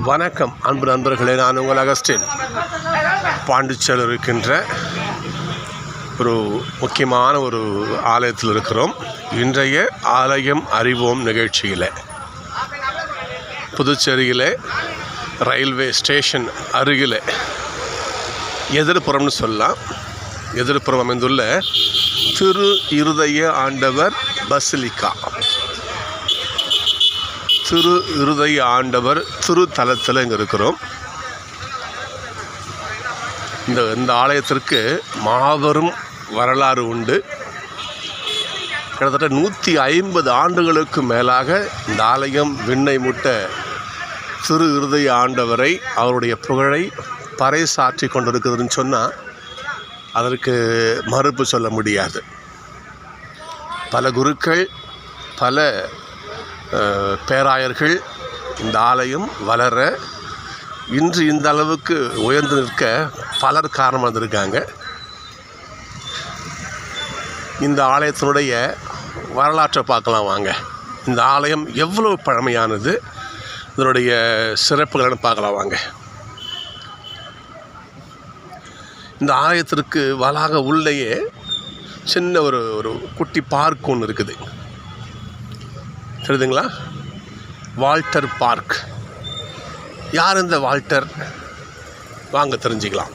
வணக்கம் அன்பு நண்பர்களே, நான் உங்கள் அகஸ்டின். பாண்டிச்சேரியில் இருக்கின்ற ஒரு முக்கியமான ஒரு ஆலயத்தில் இருக்கிறோம். இன்றைய ஆலயம் அறிவோம் நிகழ்ச்சியில் புதுச்சேரியில் ரயில்வே ஸ்டேஷன் அருகில் எதிர்ப்புறம்னு சொல்லலாம். எதிர்ப்புறம் அமைந்துள்ள திரு இருதய ஆண்டவர் பசிலிக்கா, திரு இருதய ஆண்டவர் திருத்தலத்தில் இங்கே இருக்கிறோம். இந்த ஆலயத்திற்கு மாபெரும் வரலாறு உண்டு. கிட்டத்தட்ட 150 ஆண்டுகளுக்கு மேலாக இந்த ஆலயம் விண்ணை முட்ட திரு இருதய ஆண்டவரை, அவருடைய புகழை பறைசாற்றி கொண்டிருக்குதுன்னு சொன்னால் அதற்கு மறுப்பு சொல்ல முடியாது. பல குருக்கள், பல பேராயர்கள் இந்த ஆலயம் வளர இன்று இந்த அளவுக்கு உயர்ந்து நிற்க பலர் காரணமாக இருந்திருக்காங்க. இந்த ஆலயத்தினுடைய வரலாற்றை பார்க்கலாம் வாங்க. இந்த ஆலயம் எவ்வளவு பழமையானது, இதனுடைய சிறப்புகளை பார்க்கலாம் வாங்க. இந்த ஆலயத்திற்கு வளாக உள்ளேயே சின்ன ஒரு குட்டி பார்க் ஒன்று இருக்குது. தெரியுதுங்களா? Walter park. யார் இந்த வால்டர்? வாங்க தெரிஞ்சுக்கலாம்.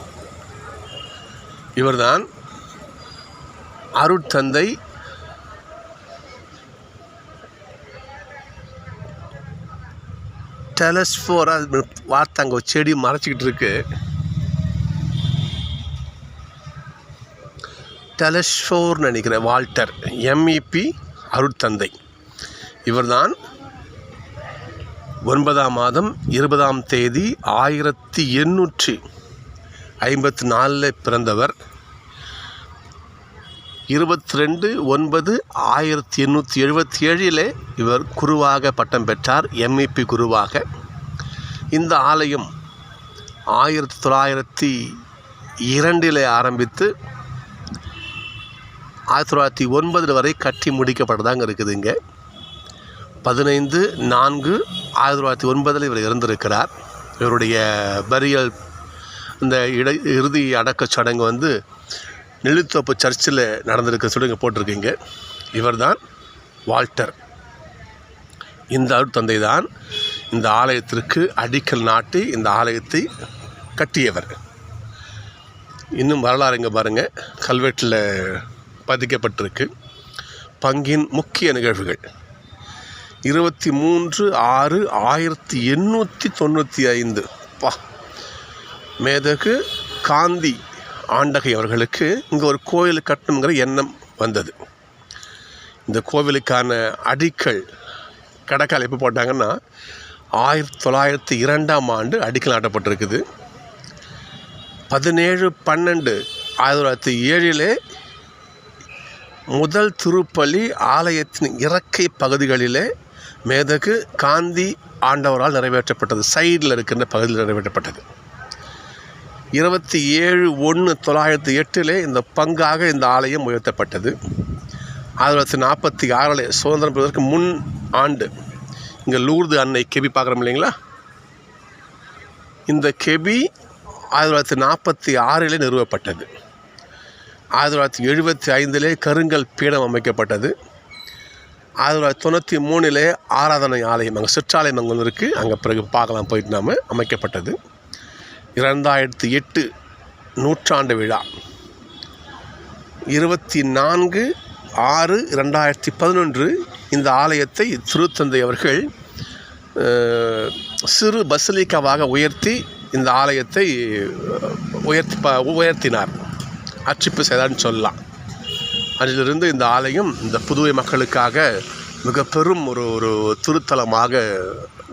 இவர்தான் அருட்தந்தை டெலஸ்ஃபோரா. வார்த்தை அங்கே செடி மறைச்சிக்கிட்டு இருக்கு. டெலஸ்ஃபோர்னு நினைக்கிறேன். வால்டர் MEP அருட்தந்தை. இவர்தான் 9ஆம் மாதம் 20ஆம் தேதி 1854 பிறந்தவர். 22/9/1877 இவர் குருவாக பட்டம் பெற்றார், MEP குருவாக. இந்த ஆலயம் 1902 ஆரம்பித்து 1909 வரை கட்டி முடிக்கப்பட்டதாங்க இருக்குதுங்க. 15/4/1909 இவர் இறந்திருக்கிறார். இவருடைய பரியல், இந்த இறுதி அடக்க சடங்கு நெல்லித்தோப்பு சர்ச்சில் நடந்திருக்க சொல்லி இங்கே போட்டிருக்கீங்க. இவர் தான் வால்டர். இந்த அருட்தந்தை தான் இந்த ஆலயத்திற்கு அடிக்கல் நாட்டி இந்த ஆலயத்தை கட்டியவர். இன்னும் வரலாறு இங்கே பாருங்கள், கல்வெட்டில் பதிக்கப்பட்டிருக்கு. பங்கின் முக்கிய நிகழ்வுகள் 23/6/1895 மேதகு காந்தி ஆண்டகை அவர்களுக்கு இங்கே ஒரு கோயில் கட்டணுங்கிற எண்ணம் வந்தது. இந்த கோவிலுக்கான அடிக்கல் கடக்கால் எப்போ போட்டாங்கன்னா 1902ஆம் ஆண்டு அடிக்கல் நாட்டப்பட்டிருக்குது. 17/12/1907 முதல் திருப்பலி ஆலயத்தின் இறக்கை பகுதிகளிலே மேதகு காந்தி ஆண்டவரால் நிறைவேற்றப்பட்டது. சைடில் இருக்கின்ற பகுதியில் நிறைவேற்றப்பட்டது. 27/1/1908 இந்த பங்காக இந்த ஆலயம் உயர்த்தப்பட்டது. 1946 சுதந்திரம் பெறுவதற்கு முன் ஆண்டு இங்கே லூர்து அன்னை கெபி பார்க்குறோம் இல்லைங்களா? இந்த கெபி 1946 நிறுவப்பட்டது. 1975 கருங்கல் பீடம் அமைக்கப்பட்டது. 1993 ஆராதனை ஆலயம், அங்கே சிற்றாலயம் அங்கே இருக்குது, அங்கே பிறகு பார்க்கலாம் போயிட்டு நாம், அமைக்கப்பட்டது. 2008 நூற்றாண்டு விழா 24/6/2011 இந்த ஆலயத்தை திருத்தந்தை அவர்கள் சிறு பசிலிக்காவாக உயர்த்தி இந்த ஆலயத்தை உயர்த்தினார், அர்ச்சிப்பு செய்தார்னு சொல்லலாம். அதிலிருந்து இந்த ஆலயம் இந்த புதுவை மக்களுக்காக மிக பெரும் ஒரு திருத்தலமாக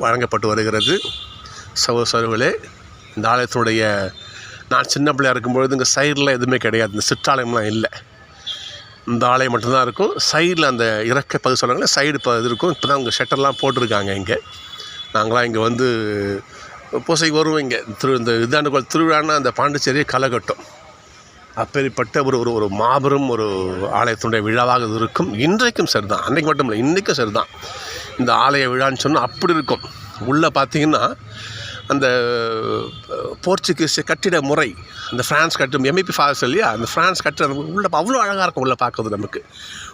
வழங்கப்பட்டு வருகிறது. சகோதரர்களே, இந்த ஆலயத்தினுடைய, நான் சின்ன பிள்ளையாக இருக்கும்பொழுது இங்கே சைடில் எதுவுமே கிடையாது, இந்த சிற்றாலயம்லாம் இல்லை. இந்த ஆலயம் மட்டும்தான் இருக்கும். சைடில் அந்த இறக்க பகுதி சொன்னாங்களே, சைடு இது இருக்கும். இப்போ தான் இங்கே ஷட்டர்லாம் போட்டிருக்காங்க. இங்கே நாங்களாம் இங்கே பூசைக்கு வருவோம். இங்கே இந்த இதாண்டு திருவிழான்னா அந்த பாண்டிச்சேரியை களை கட்டும். அப்பேற்பட்ட ஒரு மாபெரும் ஒரு ஆலயத்தினுடைய விழாவாக இருக்கும். இன்றைக்கும் சரிதான், அன்றைக்கு மட்டும் இல்லை, இன்றைக்கும் சரிதான். இந்த ஆலய விழான்னு சொன்னால் அப்படி இருக்கும். உள்ளே பார்த்தீங்கன்னா அந்த போர்ச்சுகீஸ் கட்டிட முறை, அந்த ஃப்ரான்ஸ் கட்டும் எம்இபி ஃபால்ஸ் இல்லையா, அந்த ஃப்ரான்ஸ் கட்டிட உள்ள அவ்வளோ அழகாக இருக்கும். உள்ளே பார்க்குறது நமக்கு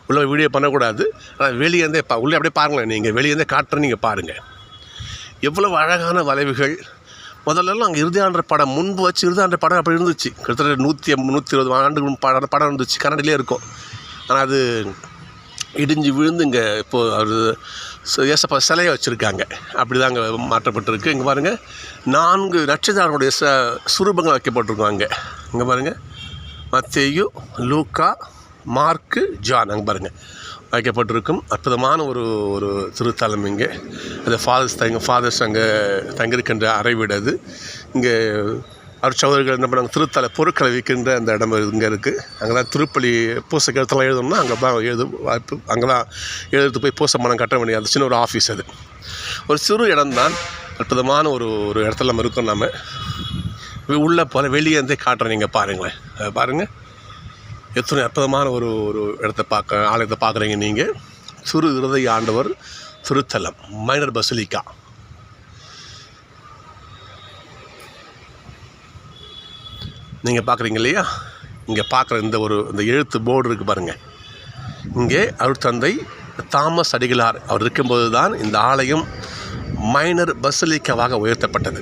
உள்ளே வீடியோ பண்ணக்கூடாது, ஆனால் வெளியேந்தே உள்ளே அப்படியே பாருங்களேன். நீங்கள் வெளியேந்தே காட்டுறேன், நீங்கள் பாருங்கள் எவ்வளவு அழகான வளைவுகள். முதல்லலாம் அங்கே இறுதியாண்ட படம் முன்பு வச்சு இறுதியாண்ட படம் அப்படி இருந்துச்சு. கிட்டத்தட்ட 120 ஆண்டுகள் படம் இருந்துச்சு, கன்னடிலே இருக்கும். ஆனால் அது இடிஞ்சு விழுந்து இங்கே இப்போது அவர் ஏசப்பா சிலையை வச்சுருக்காங்க, அப்படி தான் அங்கே மாற்றப்பட்டிருக்கு. இங்கே பாருங்கள் 4 நட்சத்திரங்களுடைய சுரூபங்கள் வைக்கப்பட்டிருக்கோம் அங்கே. இங்கே பாருங்கள் மத்தேயு, லூக்கா, மார்க்கு, ஜான் அங்கே பாருங்கள் வைக்கப்பட்டிருக்கும். அற்புதமான ஒரு திருத்தலம் இங்கே. அந்த ஃபாதர்ஸ் அங்கே தங்கியிருக்கின்ற அறை வீடு அது. இங்கே அருட்சகோதரர்கள் என்ன பண்ணாங்க, திருத்தல பொருட்களை விற்கின்ற அந்த இடம் இங்கே இருக்குது. அங்கே தான் திருப்பலி பூசை கருத்தெல்லாம் எழுதணும்னா அங்கே தான் வாய்ப்பு, அங்கே தான் எழுதுறது போய் பூசை மனம் கட்ட வேண்டிய அது சின்ன ஒரு ஆஃபீஸ். அது ஒரு சிறு இடம்தான், அற்புதமான ஒரு இடத்துல நம்ம இருக்கோம். நம்ம உள்ளே போல வெளியே இருந்தே காட்டுறேன், நீங்கள் பாருங்களேன். பாருங்கள் எத்தனை அற்புதமான ஒரு இடத்த ஆலயத்தை பார்க்குறீங்க நீங்கள். சிறு இருதய ஆண்டவர் திருத்தலம், மைனர் பசிலிக்கா. நீங்கள் பார்க்குறீங்க இல்லையா, இங்கே பார்க்குற இந்த எழுத்து போர்டு இருக்குது பாருங்கள். இங்கே அருட்தந்தை தாமஸ் அடிகளார் அவர் இருக்கும்போது தான் இந்த ஆலயம் மைனர் பசிலிக்காவாக உயர்த்தப்பட்டது.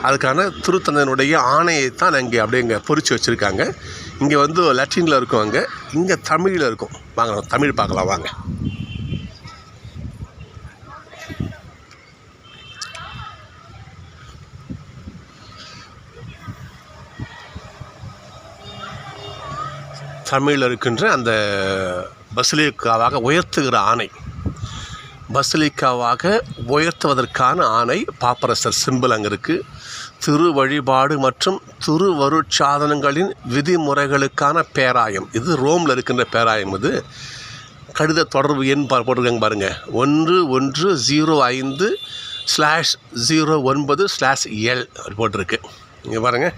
அதுக்கான திருத்தந்தையினுடைய ஆணையைத்தான் இங்கே அப்படியே இங்கே பொறிச்சு வச்சுருக்காங்க. இங்கே லத்தீனில் இருக்கும், இங்கே தமிழில் இருக்கும். வாங்க நம்ம தமிழ் பார்க்கலாம் வாங்க. தமிழில் இருக்கின்ற அந்த பசிலிக்காவாக உயர்த்துகிற ஆணை, பசிலிக்காவாக உயர்த்துவதற்கான ஆணை பாப்பரசர் சிம்பிள் அங்கே இருக்குது. திரு வழிபாடு மற்றும் திருவருட்சாதனங்களின் விதிமுறைகளுக்கான பேராயம், இது ரோமில் இருக்கின்ற பேராயம். இது கடித தொடர்பு எண் போட்டிருக்காங்க பாருங்கள், 1105/09/L போட்டிருக்கு. இங்கே பாருங்கள்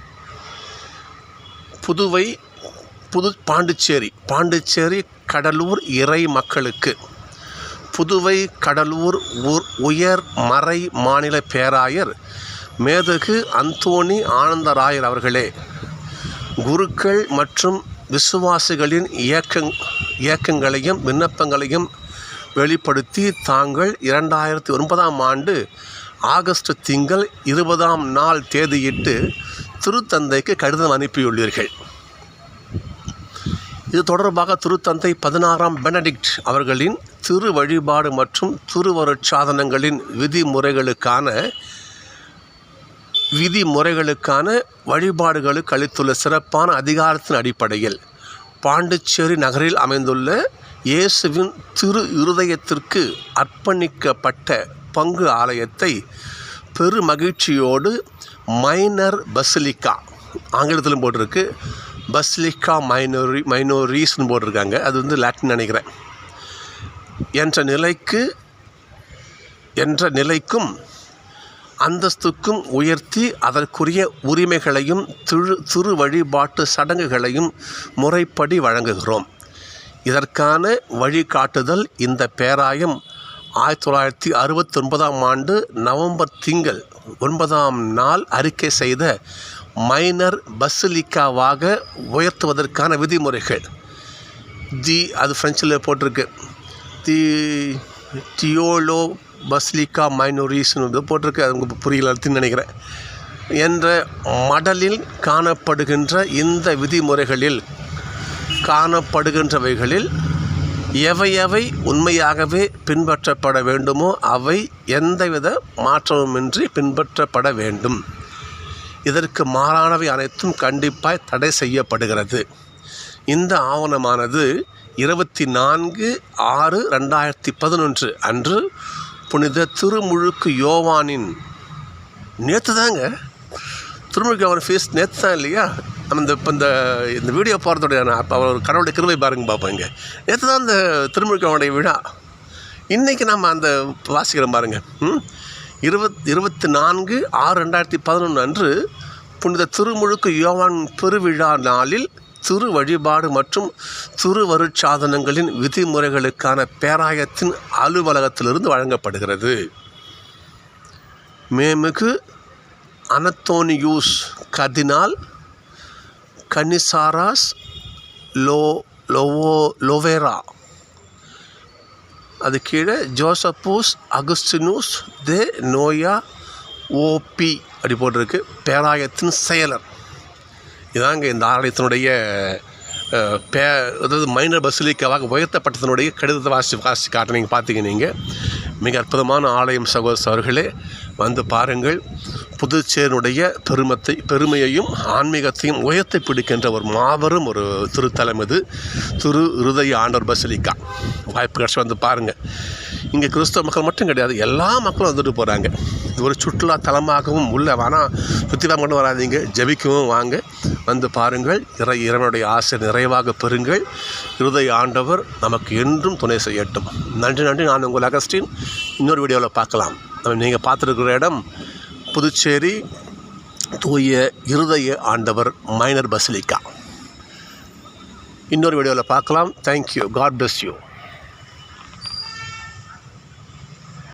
பாண்டிச்சேரி கடலூர் இறை மக்களுக்கு புதுவை கடலூர் உயர் மறை மாநில பேராயர் மேதகு அந்தோணி ஆனந்தராயர் அவர்களே, குருக்கள் மற்றும் விசுவாசிகளின் இயக்கங்களையும் விண்ணப்பங்களையும் வெளிப்படுத்தி தாங்கள் 2009ஆம் ஆண்டு ஆகஸ்ட் திங்கள் 20ஆம் நாள் தேதியிட்டு திருத்தந்தைக்கு கடிதம் அனுப்பியுள்ளீர்கள். இது தொடர்பாக திருத்தந்தை 16ஆம் பெனடிக்ட் அவர்களின் திரு வழிபாடு மற்றும் திருவருட்சாதனங்களின் விதிமுறைகளுக்கான வழிபாடுகளுக்கு அளித்துள்ள சிறப்பான அதிகாரத்தின் அடிப்படையில் பாண்டிச்சேரி நகரில் அமைந்துள்ள இயேசுவின் திரு இருதயத்திற்கு அர்ப்பணிக்கப்பட்ட பங்கு ஆலயத்தை பெரு மகிழ்ச்சியோடு மைனர் பசிலிக்கா, ஆங்கிலத்திலும் போட்டிருக்கு, பசிலிக்கா மைனோரிஸ்ன்னு போட்டிருக்காங்க, அது லாட்டின் நினைக்கிறேன், என்ற நிலைக்கும் அந்தஸ்துக்கும் உயர்த்தி அதற்குரிய உரிமைகளையும் திரு வழிபாட்டு சடங்குகளையும் முறைப்படி வழங்குகிறோம். இதற்கான வழிகாட்டுதல் இந்த பேராயம் 1969ஆம் ஆண்டு நவம்பர் திங்கள் 9ஆம் நாள் அறிக்கை செய்த மைனர் பசிலிக்காவாக உயர்த்துவதற்கான விதிமுறைகள். அது ஃப்ரெஞ்சில் போட்டிருக்கு, தியோலோ பசிலிக்கா மைனோரிஸ்னு போட்டிருக்கு, அது உங்களுக்கு புரியலன்னு நினைக்கிறேன். என்ற மடலில் காணப்படுகின்ற இந்த விதிமுறைகளில் காணப்படுகின்றவைகளில் எவை உண்மையாகவே பின்பற்றப்பட வேண்டுமோ அவை எந்தவித மாற்றமுமின்றி பின்பற்றப்பட வேண்டும். இதற்கு மாறானவை அனைத்தும் கண்டிப்பாக தடை செய்யப்படுகிறது. இந்த ஆவணமானது 24/6/2011 அன்று புனித திருமுழுக்கு யோவானின் நேற்று தாங்க திருமுழுக்கு யோவான் ஃபீஸ் நேற்று தான் இல்லையா? நம்ம இந்த வீடியோ போகிறதோடைய அப்போ அவர் கடவுளுடைய கிருபை பாருங்க பார்ப்போம். இங்கே நேற்று தான் அந்த திருமுழுக்கு யோவானுடைய விழா. இன்றைக்கி நம்ம அந்த வாசிக்கிறோம் பாருங்கள். 24/6/2011 அன்று புனித திருமுழுக்கு யோவான் பெருவிழா நாளில் திரு வழிபாடு மற்றும் திருவருட்சாதனங்களின் விதிமுறைகளுக்கான பேராயத்தின் அலுவலகத்திலிருந்து வழங்கப்படுகிறது. மேமிகு அனத்தோனியூஸ் கர்தினால் கனிசாராஸ் லோவேரா, அது கீழே ஜோசப்பூஸ் அகுஸ்டினூஸ் தே நோயா ஓபி அப்படி போட்டிருக்கு. பேராயத்தின் செயலர். இதாங்க இந்த ஆலயத்தினுடைய அதாவது மைனர் பசிலிக்காவாக உயர்த்தப்பட்டதனுடைய கடிதத்தை வாசி காட்ட நீங்கள் பார்த்தீங்க. நீங்கள் மிக அற்புதமான ஆலயம் சகோதரர்களே, வந்து பாருங்கள். புதுச்சேரியினுடைய பெருமையையும் ஆன்மீகத்தையும் உயர்த்தி பிடிக்கின்ற ஒரு மாபெரும் ஒரு திருத்தலம் இது, திரு இருதய ஆண்டவர் பசிலிக்கா. வாய்ப்பு கிடச்சி வந்து பாருங்கள். இங்கே கிறிஸ்தவ மக்கள் மட்டும் கிடையாது, எல்லா மக்களும் வந்துட்டு போகிறாங்க. இது ஒரு சுற்றுலா தலமாகவும் உள்ள வேணால் சுற்றி கொண்டு வராதிங்க, ஜபிக்கவும் வாங்க, வந்து பாருங்கள். இறைவனுடைய ஆசை நிறைவாக பெறுங்கள். இருதய ஆண்டவர் நமக்கு என்றும் துணை செய்யட்டும். நன்றி. நான் உங்கள் அகஸ்டின். இன்னொரு வீடியோவில் பார்க்கலாம். நீங்கள் பார்த்துருக்கிற இடம் புதுச்சேரி தூய இருதய ஆண்டவர் மைனர் பசிலிக்கா. இன்னொரு வீடியோவில் பார்க்கலாம். தேங்க்யூ. God bless you.